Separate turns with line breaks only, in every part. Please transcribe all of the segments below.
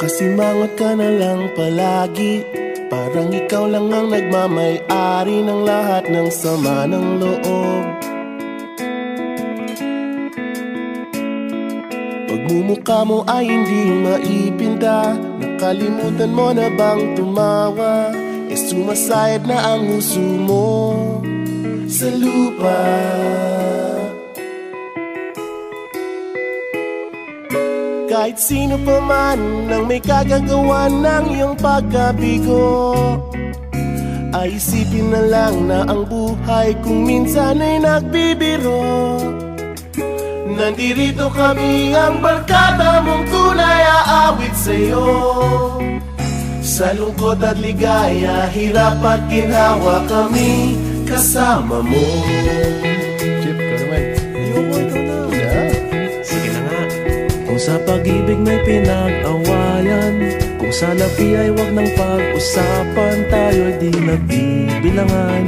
Kasimangot ka na lang palagi, parang ikaw lang ang nagmamay-ari ng lahat ng sama ng loob. Pagmumukha mo ay hindi maipinta, nakalimutan mo na bang tumawa? E sumasayad na ang huso mo sa lupa. Kahit sino pa man ang may kagagawa ng iyong pagkabigo, ay isipin na lang na ang buhay kung minsan ay nagbibiro. Nandirito kami, ang barkada mong tunay aawit sa'yo. Sa lungkot at ligaya, hirap at ginhawa, kami kasama mo.
Chip, ka naman.
Ayoko, ikaw na. Yeah.
Sige na nga. Kung sa pag-ibig may pinag-awayan, kung sa labi ay wag ng pag-usapan, tayo'y di nagbibilangan.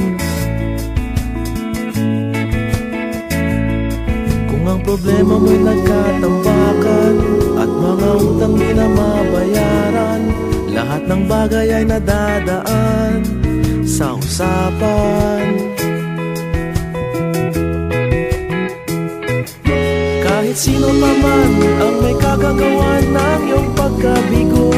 Kung ang problema mo'y nagkatambakan at mga utang di na mabayaran, lahat ng bagay ay nadadaan sa usapan. Kahit sino pa man ang may kagagawa ng iyong pagkabigo,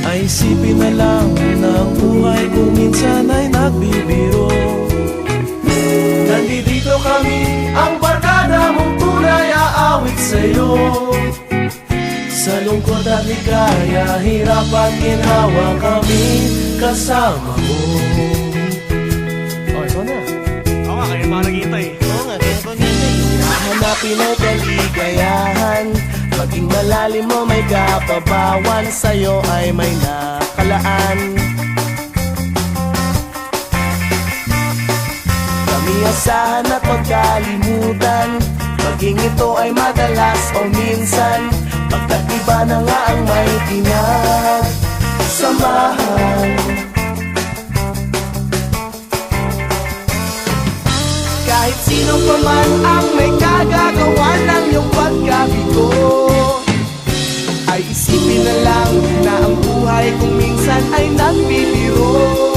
ay isipin na lang na ang buhay kung minsan ay nagbibiro.
Nandito kami, ang barkada mong tunay aawit sa'yo. Sa lungkot at ligaya, hirap at ginhawa, kami kasama mo.
Oh, ikaw na. Oo nga, kaya mga nag-iintay.
Oo nga, kaya ba nintay? Hahanapin ang kaligayahan, maging malalim mo may kapabawan, sa'yo ay may nakalaan. Kami asahan at magkalimutan, maging ito ay madalas o minsan, pagkat iba na nga ang may pinagsamahan. Kahit sino pa man ang may kagagawa ng iyong pagkabigo, ay isipin na lang na ang buhay kung minsan ay nagbibiro.